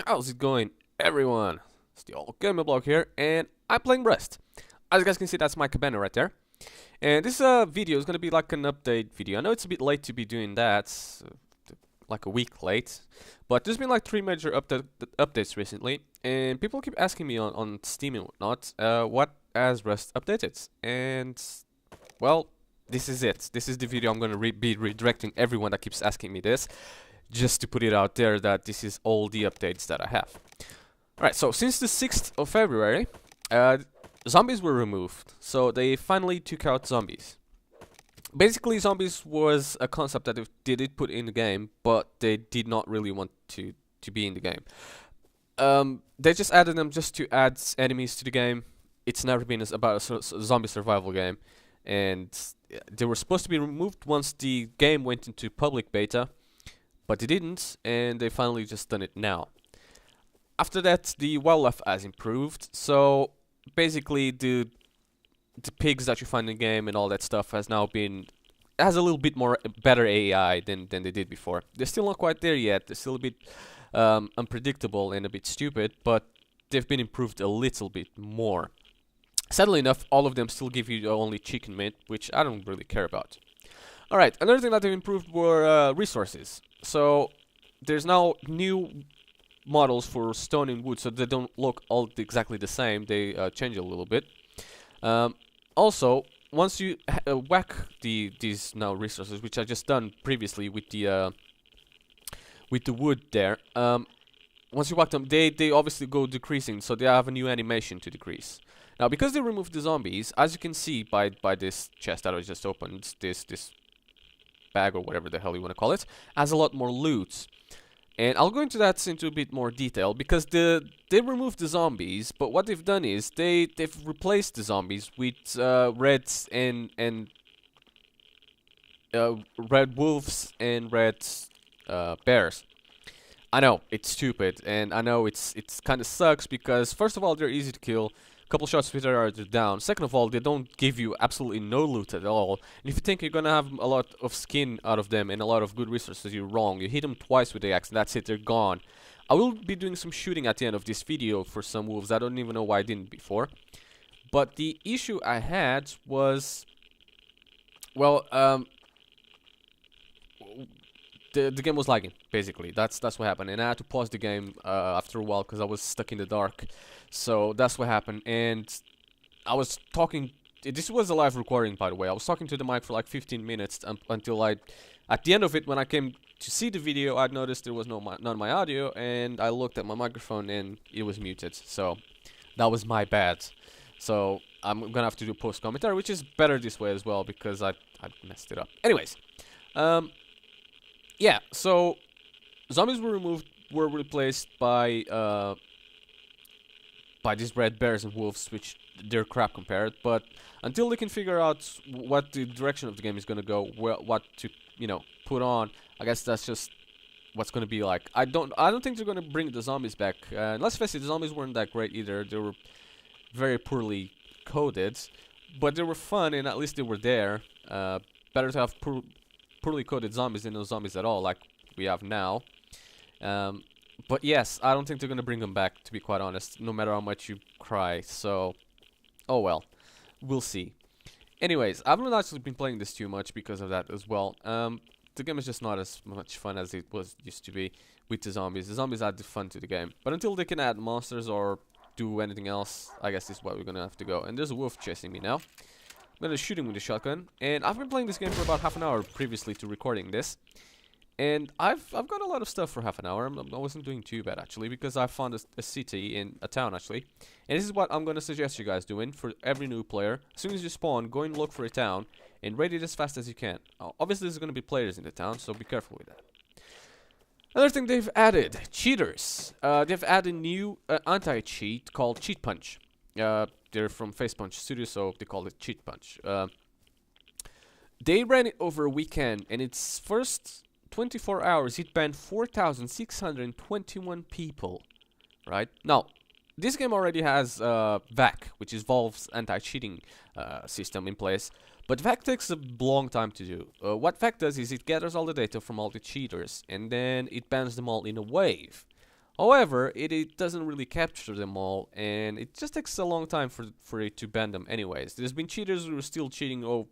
How's it going, everyone? It's the old gamer blog here, and I'm playing Rust. As you guys can see, that's my cabana right there. And this video is gonna be like an update video. I know it's a bit late to be doing that, like a week late, but there's been like 3 major updates recently, and people keep asking me on Steam and whatnot, what has Rust updated? And well, this is it. This is the video I'm gonna be redirecting everyone that keeps asking me this, just to put it out there that this is all the updates that I have. Alright, so since the 6th of February, zombies were removed, so they finally took out zombies. Basically, zombies was a concept that they did put in the game, but they did not really want to be in the game. They just added them just to add enemies to the game. It's never been about a zombie survival game, and they were supposed to be removed once the game went into public beta, but they didn't, and they finally just done it now. After that, the wildlife has improved, so basically the pigs that you find in the game and all that stuff has a little bit more better AI than they did before. They're still not quite there yet. They're still a bit unpredictable and a bit stupid, but they've been improved a little bit more. Sadly enough, all of them still give you only chicken meat, which I don't really care about. Alright, another thing that they've improved were resources. So there's now new models for stone and wood, so they don't look all exactly the same. They change a little bit. Also, once you whack these now resources, which I just done previously with the wood there, once you whack them, they obviously go decreasing, so they have a new animation to decrease. Now, because they removed the zombies, as you can see by this chest that I just opened, this bag or whatever the hell you want to call it, has a lot more loot. And I'll go into that into a bit more detail, because they removed the zombies, but what they've done is they've replaced the zombies with reds and red wolves and red bears. I know it's stupid, and I know it's kind of sucks, because first of all, they're easy to kill. Couple shots later they're down. Second of all, they don't give you absolutely no loot at all. And if you think you're gonna have a lot of skin out of them and a lot of good resources, you're wrong. You hit them twice with the axe and that's it, they're gone. I will be doing some shooting at the end of this video for some wolves. I don't even know why I didn't before. But the issue I had was, well, the game was lagging, basically. That's what happened, and I had to pause the game after a while because I was stuck in the dark. So that's what happened, and I was talking. This was a live recording, by the way. I was talking to the mic for like 15 minutes until at the end of it, when I came to see the video, I noticed there was none of my audio, and I looked at my microphone and it was muted. So that was my bad. So I'm gonna have to do post commentary, which is better this way as well because I messed it up. Anyways, yeah. So zombies were replaced by these red bears and wolves, which they're crap compared. But until they can figure out what the direction of the game is gonna go, what to put on, I guess that's just what's gonna be like. I don't think they're gonna bring the zombies back. Let's face it, the zombies weren't that great either. They were very poorly coded, but they were fun and at least they were there. Better to have poorly coded zombies than no zombies at all, like we have now. But yes, I don't think they're gonna bring them back, to be quite honest, no matter how much you cry. So, oh well, we'll see. Anyways, I haven't actually been playing this too much because of that as well. The game is just not as much fun as it used to be with the zombies. The zombies add the fun to the game, but until they can add monsters or do anything else, I guess this is where we're gonna have to go. And there's a wolf chasing me now. I'm gonna shoot him with a shotgun, and I've been playing this game for about half an hour previously to recording this. And I've got a lot of stuff for half an hour. I wasn't doing too bad, actually, because I found a city in a town, actually. And this is what I'm going to suggest you guys doing for every new player. As soon as you spawn, go and look for a town and raid it as fast as you can. Obviously, there's going to be players in the town, so be careful with that. Another thing they've added, cheaters. They've added a new anti-cheat called Cheat Punch. They're from Face Punch Studio, so they call it Cheat Punch. They ran it over a weekend, and its first 24 hours, it banned 4,621 people, right? Now, this game already has VAC, which is Valve's anti-cheating system in place, but VAC takes a long time to do. What VAC does is it gathers all the data from all the cheaters, and then it bans them all in a wave. However, it doesn't really capture them all, and it just takes a long time for it to ban them anyways. There's been cheaters who are still cheating,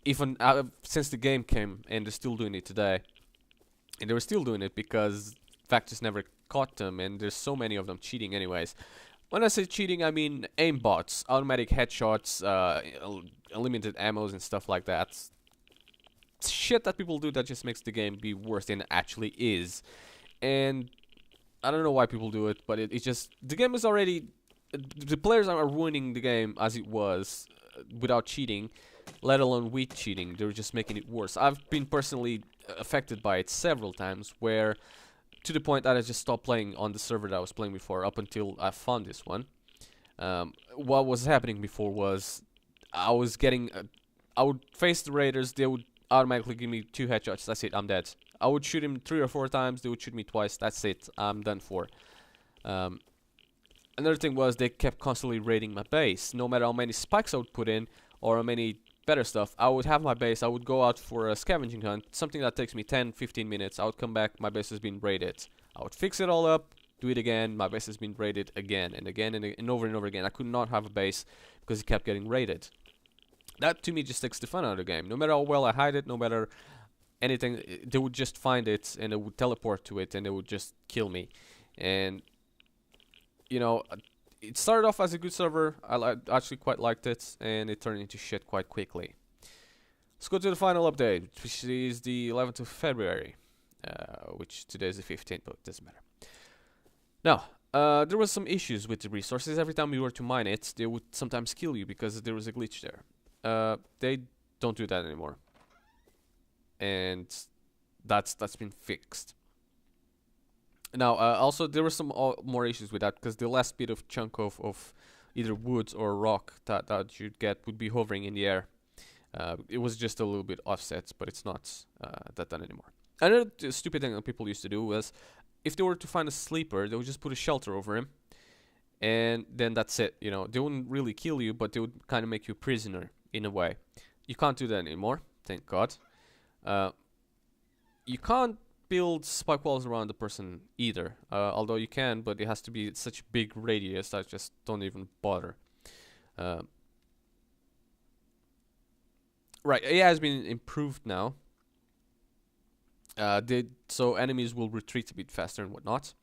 even since the game came, and they're still doing it today. And they were still doing it because Factus never caught them, and there's so many of them cheating anyways. When I say cheating, I mean aimbots, automatic headshots, unlimited ammos and stuff like that. Shit that people do that just makes the game be worse than it actually is. And I don't know why people do it, but it's just, the game is already, the players are ruining the game as it was without cheating, let alone with cheating. They're just making it worse. I've been personally affected by it several times, where to the point that I just stopped playing on the server that I was playing before up until I found this one. What was happening before was I would face the raiders, they would automatically give me 2 headshots, that's it, I'm dead. I would shoot him 3 or 4 times, they would shoot me twice, that's it, I'm done for. Another thing was they kept constantly raiding my base. No matter how many spikes I would put in or how many better stuff, I would have my base, I would go out for a scavenging hunt, something that takes me 10-15 minutes, I would come back, my base has been raided. I would fix it all up, do it again, my base has been raided again and again and over and over again. I could not have a base because it kept getting raided. That to me just takes the fun out of the game. No matter how well I hide it, no matter anything, they would just find it and they would teleport to it and they would just kill me. And you know, it started off as a good server, I actually quite liked it, and it turned into shit quite quickly. Let's go to the final update, which is the 11th of February, which today is the 15th, but it doesn't matter. Now, there was some issues with the resources. Every time we were to mine it, they would sometimes kill you because there was a glitch there. They don't do that anymore, and that's been fixed. Now, also there were some more issues with that, because the last bit of chunk of either wood or rock that you'd get would be hovering in the air. It was just a little bit offset, but it's not that done anymore. Another stupid thing that people used to do was, if they were to find a sleeper, they would just put a shelter over him, and then that's it. You know, they wouldn't really kill you, but they would kind of make you a prisoner in a way. You can't do that anymore, thank God. You can't build spike walls around the person either, although you can, but it has to be such a big radius that I just don't even bother. Right, AI has been improved now, so enemies will retreat a bit faster and whatnot.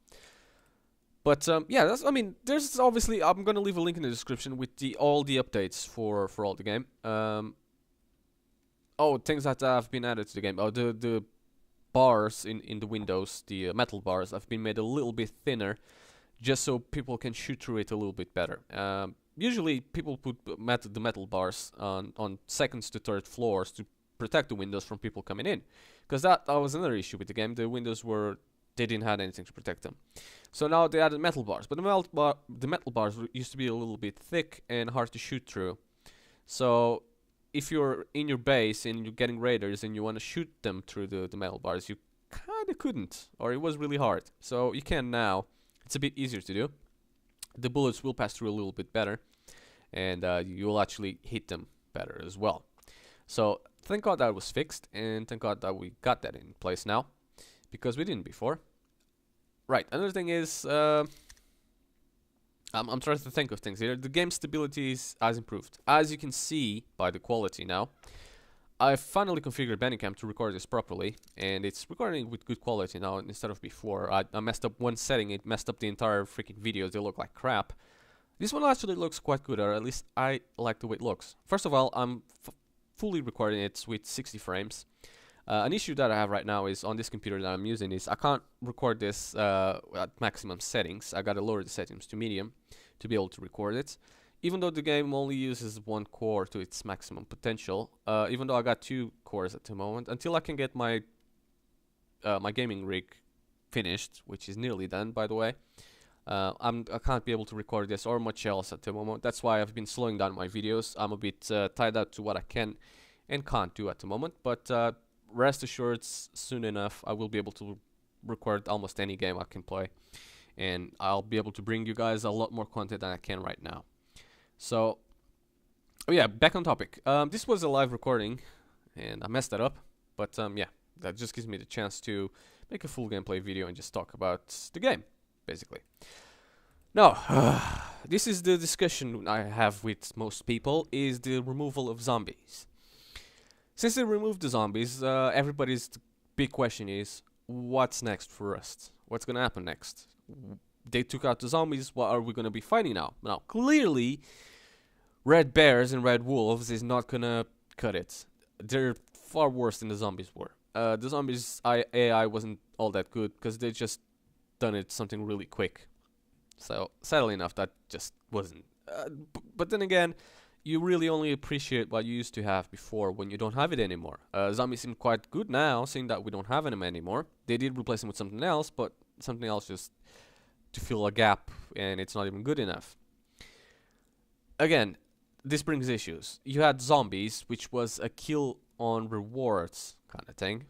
But yeah, I mean, there's obviously, I'm gonna leave a link in the description with all the updates for all the game. Oh, things that have been added to the game. Oh, the bars in the windows, the metal bars, have been made a little bit thinner, just so people can shoot through it a little bit better. Usually people put the metal bars on second to third floors to protect the windows from people coming in, because that was another issue with the game. The windows they didn't have anything to protect them, so now they added metal bars. But the metal bars used to be a little bit thick and hard to shoot through. So if you're in your base and you're getting raiders and you want to shoot them through the metal bars, you kind of couldn't, or it was really hard. So you can now. It's a bit easier to do. The bullets will pass through a little bit better, and you'll actually hit them better as well. So thank God that was fixed, and thank God that we got that in place now, because we didn't before. Right, another thing is, I'm trying to think of things here. The game stability has improved. As you can see by the quality now, I finally configured Bandicam to record this properly, and it's recording with good quality now instead of before. I messed up one setting, it messed up the entire freaking videos, they look like crap. This one actually looks quite good, or at least I like the way it looks. First of all, I'm fully recording it with 60 frames. An issue that I have right now is on this computer that I'm using is I can't record this at maximum settings. I gotta lower the settings to medium to be able to record it. Even though the game only uses 1 core to its maximum potential, even though I got 2 cores at the moment, until I can get my my gaming rig finished, which is nearly done, by the way, I can't be able to record this or much else at the moment. That's why I've been slowing down my videos. I'm a bit tied up to what I can and can't do at the moment, but rest assured, soon enough I will be able to record almost any game I can play, and I'll be able to bring you guys a lot more content than I can right now. So, oh yeah, back on topic. This was a live recording, and I messed that up, but yeah, that just gives me the chance to make a full gameplay video and just talk about the game. basically. Now, this is the discussion I have with most people, is the removal of zombies. Since they removed the zombies, everybody's big question is, what's next for Rust? What's gonna happen next? They took out the zombies, what are we gonna be fighting now? Now, clearly, red bears and red wolves is not gonna cut it. They're far worse than the zombies were. The zombies AI wasn't all that good, because they just done it something really quick. So, sadly enough, that just wasn't. But then again, you really only appreciate what you used to have before when you don't have it anymore. Zombies seem quite good now, seeing that we don't have them anymore. They did replace them with something else, but something else just to fill a gap, and it's not even good enough. Again, this brings issues. You had zombies, which was a kill on rewards kind of thing.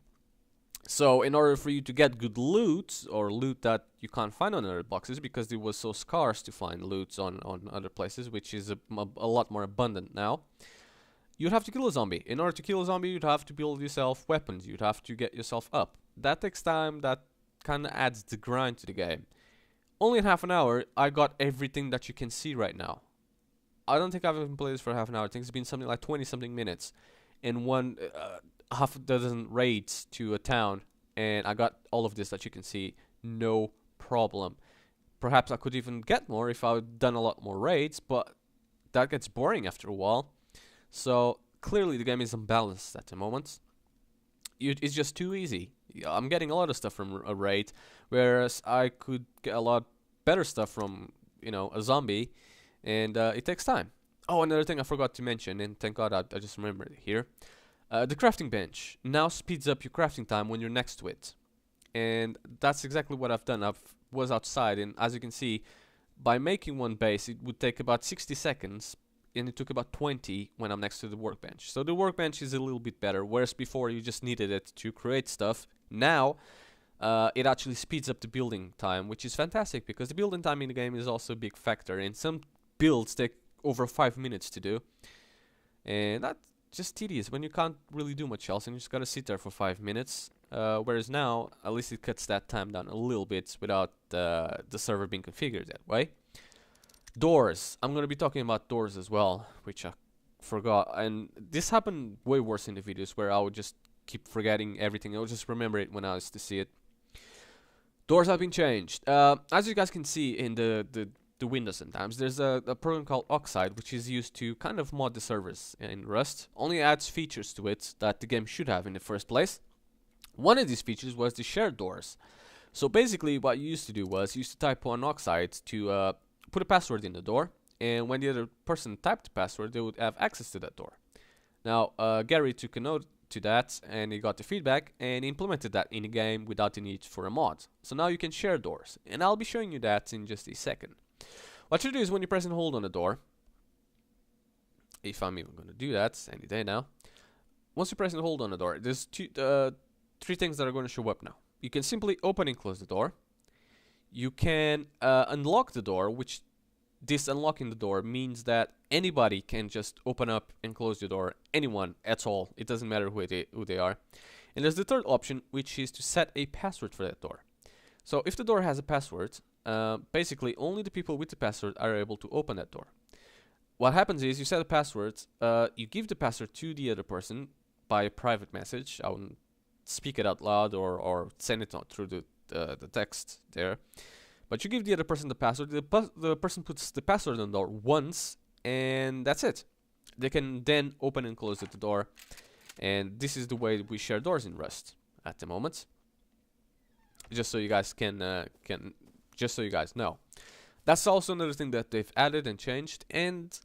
So in order for you to get good loot, or loot that you can't find on other boxes, because it was so scarce to find loot on other places, which is a lot more abundant now, you'd have to kill a zombie. In order to kill a zombie, you'd have to build yourself weapons, you'd have to get yourself up. That takes time, that kind of adds the grind to the game. Only in half an hour, I got everything that you can see right now. I don't think I've even played this for half an hour. I think it's been something like 20-something minutes. In one... half a dozen raids to a town, and I got all of this that you can see, no problem. Perhaps I could even get more if I had done a lot more raids, but that gets boring after a while. So clearly the game is unbalanced at the moment. It's just too easy. I'm getting a lot of stuff from a raid, whereas I could get a lot better stuff from, you know, a zombie, and it takes time. Oh, another thing I forgot to mention, and thank God I just remembered it here. The crafting bench now speeds up your crafting time when you're next to it. And that's exactly what I've done. I was outside, and as you can see, by making one base, it would take about 60 seconds, and it took about 20 when I'm next to the workbench. So the workbench is a little bit better, whereas before you just needed it to create stuff. Now, it actually speeds up the building time, which is fantastic, because the building time in the game is also a big factor, and some builds take over 5 minutes to do. And that's just tedious when you can't really do much else and you just gotta sit there for 5 minutes. Whereas now, at least it cuts that time down a little bit without the server being configured that way. Doors. I'm gonna be talking about doors as well, which I forgot. And this happened way worse in the videos, where I would just keep forgetting everything. I would just remember it when I was to see it. Doors have been changed. As you guys can see in the windows sometimes, there's a program called Oxide, which is used to kind of mod the servers in Rust. Only adds features to it that the game should have in the first place. One of these features was the shared doors. So basically what you used to do was you used to type on Oxide to put a password in the door, and when the other person typed the password, they would have access to that door. Now Gary took a note to that, and he got the feedback and implemented that in the game without the need for a mod. So now you can share doors, and I'll be showing you that in just a second. What you do is when you press and hold on the door, if I'm even going to do that any day now, once you press and hold on the door, there's three things that are going to show up now. You can simply open and close the door. You can unlock the door, which this unlocking the door means that anybody can just open up and close the door, anyone at all. It doesn't matter who they are. And there's the third option, which is to set a password for that door. So if the door has a password, basically only the people with the password are able to open that door. What happens is you set a password, you give the password to the other person by a private message. I wouldn't speak it out loud or send it out through the text there. But you give the other person the password, the person puts the password on the door once, and that's it. They can then open and close the door, and this is the way we share doors in Rust at the moment. Just so you guys just so you guys know. That's also another thing that they've added and changed, and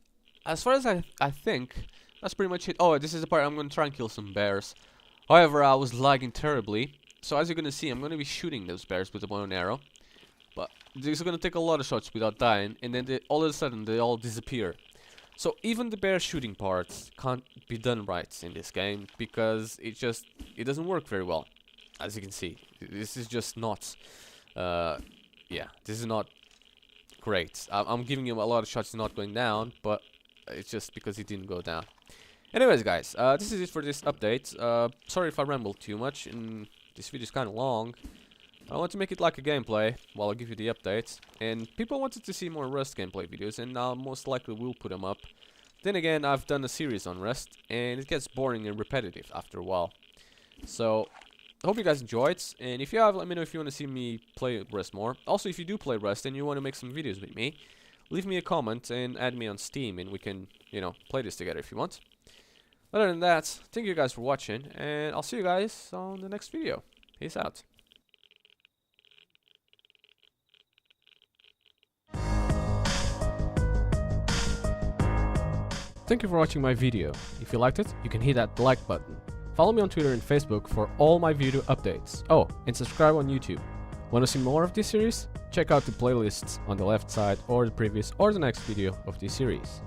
as far as I think, that's pretty much it. Oh, this is the part I'm going to try and kill some bears. However, I was lagging terribly, so as you're going to see, I'm going to be shooting those bears with a bow and arrow. But these are going to take a lot of shots without dying, and then all of a sudden they all disappear. So even the bear shooting parts can't be done right in this game, because it doesn't work very well. As you can see, this is just not, yeah, this is not great. I'm giving him a lot of shots not going down, but it's just because he didn't go down. Anyways, guys, this is it for this update. Sorry if I rambled too much, and this video is kind of long, I want to make it like a gameplay while I give you the updates. And people wanted to see more Rust gameplay videos, and I most likely will put them up. Then again, I've done a series on Rust, and it gets boring and repetitive after a while. So, I hope you guys enjoyed, and if you have, let me know if you want to see me play Rust more. Also, if you do play Rust and you want to make some videos with me, leave me a comment and add me on Steam, and we can, you know, play this together if you want. Other than that, thank you guys for watching, and I'll see you guys on the next video. Peace out. Thank you for watching my video. If you liked it, you can hit that like button. Follow me on Twitter and Facebook for all my video updates. Oh, and subscribe on YouTube. Want to see more of this series? Check out the playlists on the left side or the previous or the next video of this series.